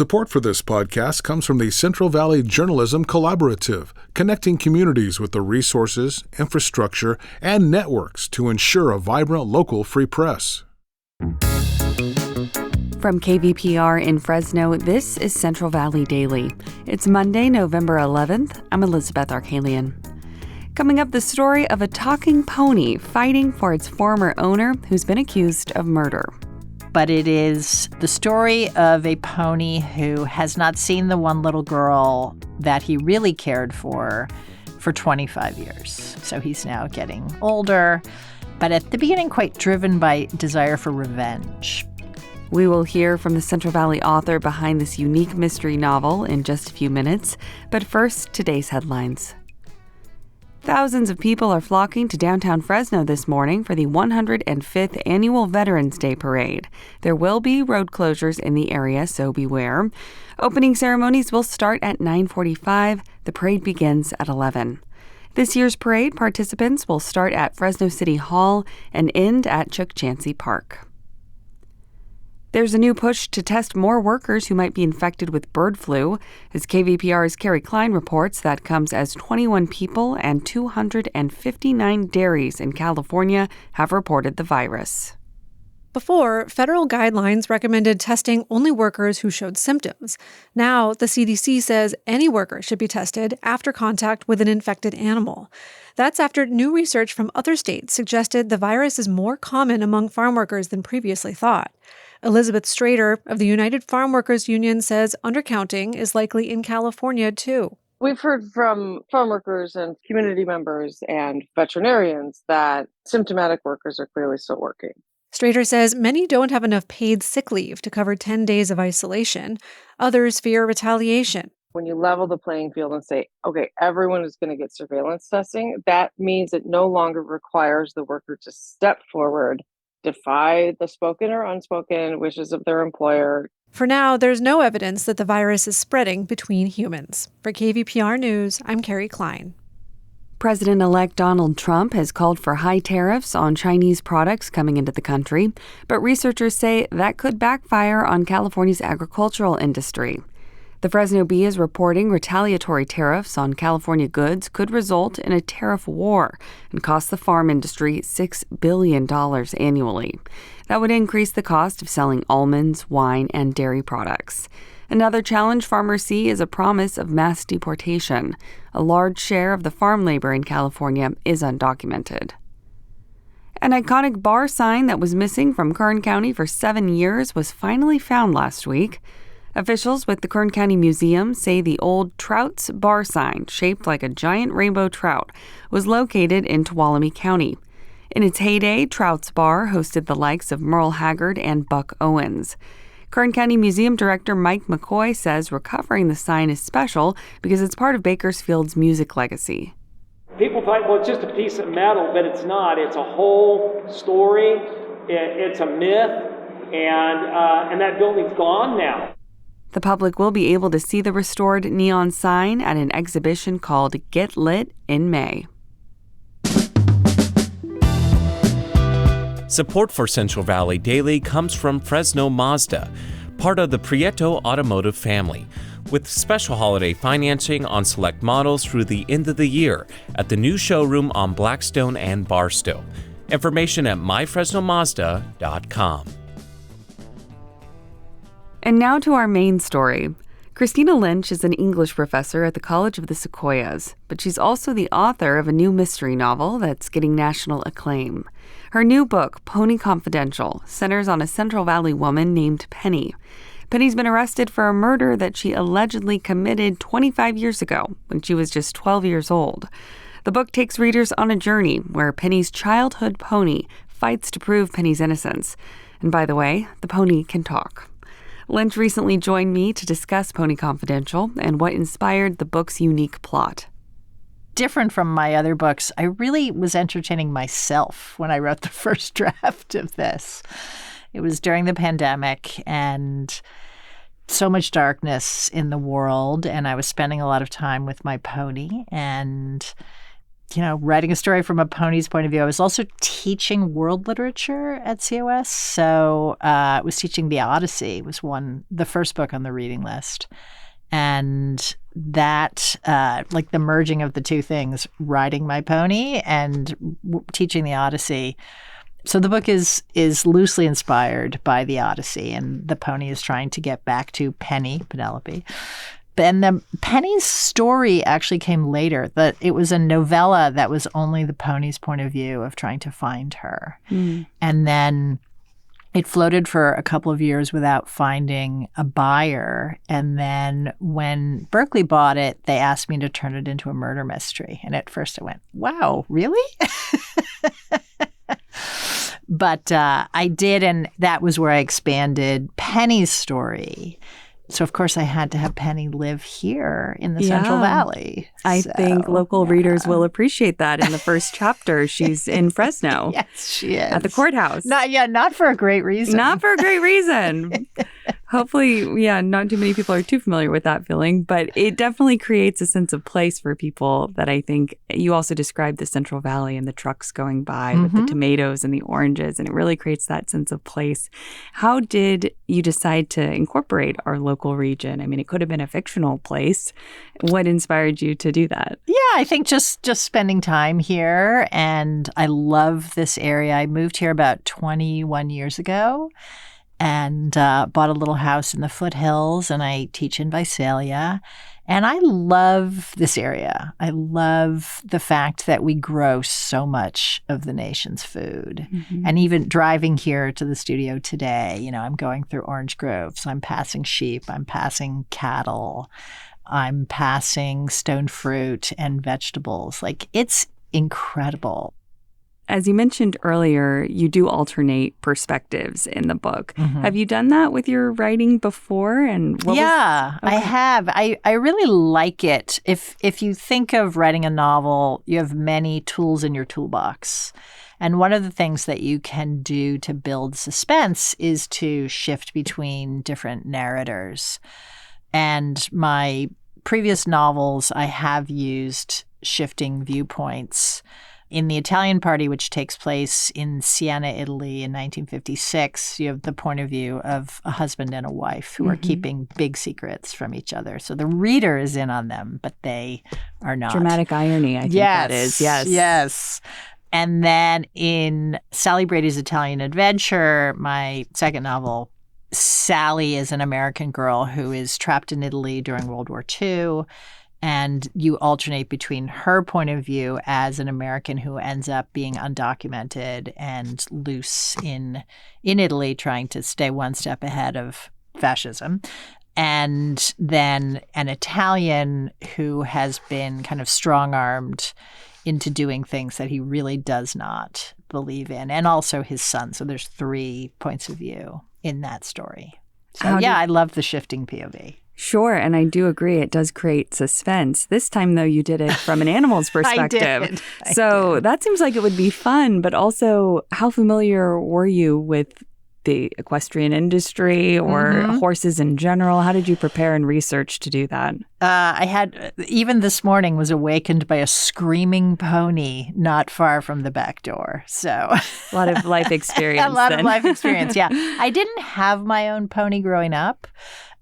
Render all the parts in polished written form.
Support for this podcast comes from the Central Valley Journalism Collaborative, connecting communities with the resources, infrastructure, and networks to ensure a vibrant local free press. From KVPR in Fresno, this is Central Valley Daily. It's Monday, November 11th. I'm Elizabeth Arkalian. Coming up, the story of a talking pony fighting for its former owner who's been accused of murder. But it is the story of a pony who has not seen the one little girl that he really cared for 25 years. So he's now getting older, but at the beginning quite driven by desire for revenge. We will hear from the Central Valley author behind this unique mystery novel in just a few minutes. But first, today's headlines. Thousands of people are flocking to downtown Fresno this morning for the 105th Annual Veterans Day Parade. There will be road closures in the area, so beware. Opening ceremonies will start at 9:45. The parade begins at 11. This year's parade, participants will start at Fresno City Hall and end at Chuck Chansey Park. There's a new push to test more workers who might be infected with bird flu. As KVPR's Carrie Klein reports, that comes as 21 people and 259 dairies in California have reported the virus. Before, federal guidelines recommended testing only workers who showed symptoms. Now, the CDC says any worker should be tested after contact with an infected animal. That's after new research from other states suggested the virus is more common among farm workers than previously thought. Elizabeth Strader of the United Farm Workers Union says undercounting is likely in California, too. We've heard from farm workers and community members and veterinarians that symptomatic workers are clearly still working. Strader says many don't have enough paid sick leave to cover 10 days of isolation. Others fear retaliation. When you level the playing field and say, okay, everyone is going to get surveillance testing, that means it no longer requires the worker to step forward, defy the spoken or unspoken wishes of their employer. For now, there's no evidence that the virus is spreading between humans. For KVPR News, I'm Carrie Klein. President-elect Donald Trump has called for high tariffs on Chinese products coming into the country, but researchers say that could backfire on California's agricultural industry. The Fresno Bee is reporting retaliatory tariffs on California goods could result in a tariff war and cost the farm industry $6 billion annually. That would increase the cost of selling almonds, wine, and dairy products. Another challenge farmers see is a promise of mass deportation. A large share of the farm labor in California is undocumented. An iconic bar sign that was missing from Kern County for 7 years was finally found last week. Officials with the Kern County Museum say the old Trout's bar sign, shaped like a giant rainbow trout, was located in Tuolumne County. In its heyday, Trout's Bar hosted the likes of Merle Haggard and Buck Owens. Kern County Museum Director Mike McCoy says recovering the sign is special because it's part of Bakersfield's music legacy. People thought, well, it's just a piece of metal, but it's not. It's a whole story. It's a myth, and that building's gone now. The public will be able to see the restored neon sign at an exhibition called Get Lit in May. Support for Central Valley Daily comes from Fresno Mazda, part of the Prieto Automotive family, with special holiday financing on select models through the end of the year at the new showroom on Blackstone and Barstow. Information at myfresnomazda.com. And now to our main story. Christina Lynch is an English professor at the College of the Sequoias, but she's also the author of a new mystery novel that's getting national acclaim. Her new book, Pony Confidential, centers on a Central Valley woman named Penny. Penny's been arrested for a murder that she allegedly committed 25 years ago when she was just 12 years old. The book takes readers on a journey where Penny's childhood pony fights to prove Penny's innocence. And by the way, the pony can talk. Lynch recently joined me to discuss Pony Confidential and what inspired the book's unique plot. Different from my other books, I really was entertaining myself when I wrote the first draft of this. It was during the pandemic and so much darkness in the world, and I was spending a lot of time with my pony, and writing a story from a pony's point of view. I was also teaching world literature at COS. So I was teaching the Odyssey, was the first book on the reading list. And that, like the merging of the two things, riding my pony and teaching the Odyssey. So the book is loosely inspired by the Odyssey, and the pony is trying to get back to Penelope. And the Penny's story actually came later. That it was a novella that was only the pony's point of view of trying to find her. Mm. And then it floated for a couple of years without finding a buyer. And then when Berkeley bought it, they asked me to turn it into a murder mystery. And at first I went, wow, really? But I did, and that was where I expanded Penny's story. So, of course, I had to have Penny live here in the Central Valley. I think local readers will appreciate that in the first chapter. She's in Fresno. Yes, she is. At the courthouse. Not for a great reason. Not for a great reason. Hopefully, not too many people are too familiar with that feeling, but it definitely creates a sense of place for people that I think you also described the Central Valley and the trucks going by with the tomatoes and the oranges, and it really creates that sense of place. How did you decide to incorporate our local region? I mean, it could have been a fictional place. What inspired you to do that? Yeah, I think just spending time here, and I love this area. I moved here about 21 years ago. And bought a little house in the foothills, and I teach in Visalia. And I love this area. I love the fact that we grow so much of the nation's food. Mm-hmm. And even driving here to the studio today, I'm going through orange groves. I'm passing sheep. I'm passing cattle. I'm passing stone fruit and vegetables. Like, it's incredible. As you mentioned earlier, you do alternate perspectives in the book. Mm-hmm. Have you done that with your writing before? And I have. I really like it. If you think of writing a novel, you have many tools in your toolbox. And one of the things that you can do to build suspense is to shift between different narrators. And my previous novels, I have used shifting viewpoints. In The Italian Party, which takes place in Siena, Italy in 1956, you have the point of view of a husband and a wife who are keeping big secrets from each other. So the reader is in on them, but they are not. Dramatic irony, I think that is. Yes. Yes. And then in Sally Brady's Italian Adventure, my second novel, Sally is an American girl who is trapped in Italy during World War II. And you alternate between her point of view as an American who ends up being undocumented and loose in Italy, trying to stay one step ahead of fascism, and then an Italian who has been kind of strong-armed into doing things that he really does not believe in, and also his son. So there's 3 points of view in that story. So I love the shifting POV. Sure, and I do agree. It does create suspense. This time, though, you did it from an animal's perspective. I did. That seems like it would be fun, but also, how familiar were you with the equestrian industry or horses in general? How did you prepare and research to do that? I had, even this morning, was awakened by a screaming pony not far from the back door. So a lot of life experience. Of life experience, yeah. I didn't have my own pony growing up.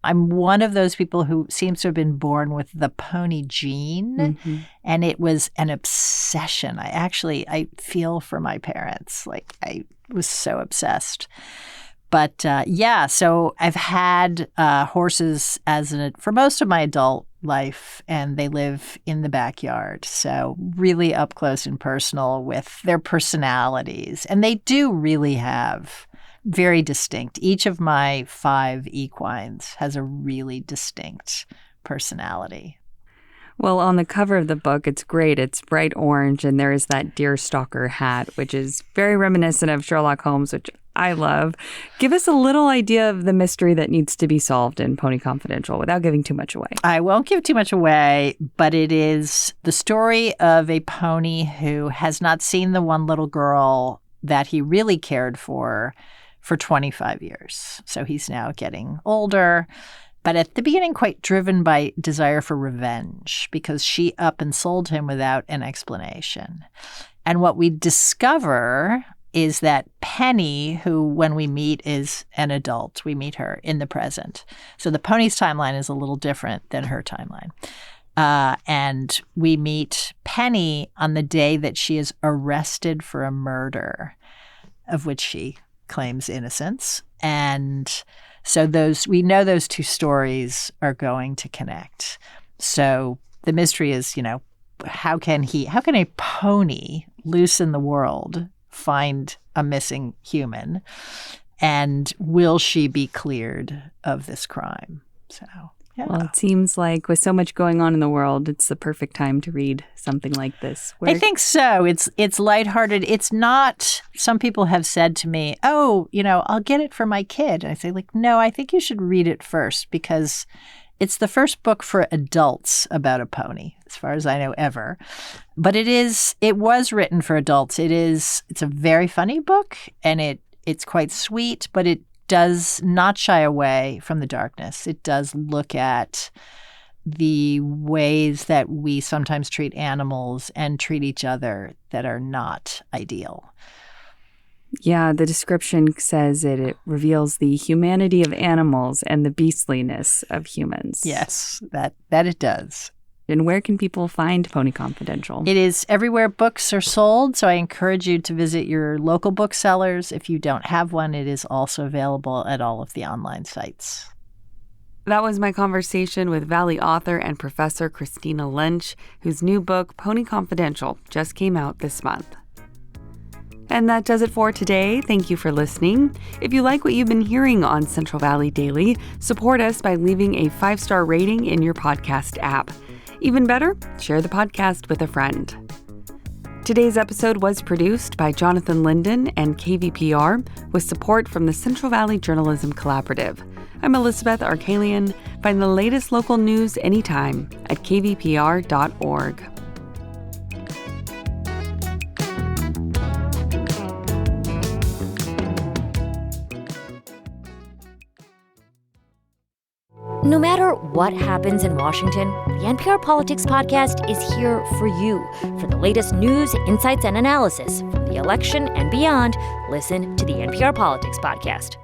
I'm one of those people who seems to have been born with the pony gene, and it was an obsession. I feel for my parents. Like, I was so obsessed. But so I've had horses for most of my adult life, and they live in the backyard. So really up close and personal with their personalities. And they do really have very distinct. Each of my 5 equines has a really distinct personality. Well, on the cover of the book, it's great. It's bright orange, and there is that deerstalker hat, which is very reminiscent of Sherlock Holmes, which I love. Give us a little idea of the mystery that needs to be solved in Pony Confidential without giving too much away. I won't give too much away, but it is the story of a pony who has not seen the one little girl that he really cared for 25 years. So he's now getting older. but at the beginning quite driven by desire for revenge because she up and sold him without an explanation. And what we discover is that Penny, who when we meet is an adult, we meet her in the present. So the pony's timeline is a little different than her timeline. And we meet Penny on the day that she is arrested for a murder of which she claims innocence. And so we know those two stories are going to connect. So the mystery is, how can a pony loose in the world find a missing human? And will she be cleared of this crime? So, yeah. Well, it seems like with so much going on in the world, it's the perfect time to read something like this. I think so. It's lighthearted. It's not, some people have said to me, oh, I'll get it for my kid. And I say, no, I think you should read it first because it's the first book for adults about a pony, as far as I know, ever. But it was written for adults. It's a very funny book, and it's quite sweet, but it does not shy away from the darkness. It does look at the ways that we sometimes treat animals and treat each other that are not ideal. Yeah, the description says it reveals the humanity of animals and the beastliness of humans. Yes, that it does. And where can people find Pony Confidential? It is everywhere books are sold, so I encourage you to visit your local booksellers. If you don't have one, it is also available at all of the online sites. That was my conversation with Valley author and professor Christina Lynch, whose new book, Pony Confidential, just came out this month. And that does it for today. Thank you for listening. If you like what you've been hearing on Central Valley Daily, support us by leaving a 5-star rating in your podcast app. Even better, share the podcast with a friend. Today's episode was produced by Jonathan Linden and KVPR with support from the Central Valley Journalism Collaborative. I'm Elizabeth Arkalian. Find the latest local news anytime at kvpr.org. No matter what happens in Washington, the NPR Politics Podcast is here for you. For the latest news, insights, and analysis from the election and beyond, listen to the NPR Politics Podcast.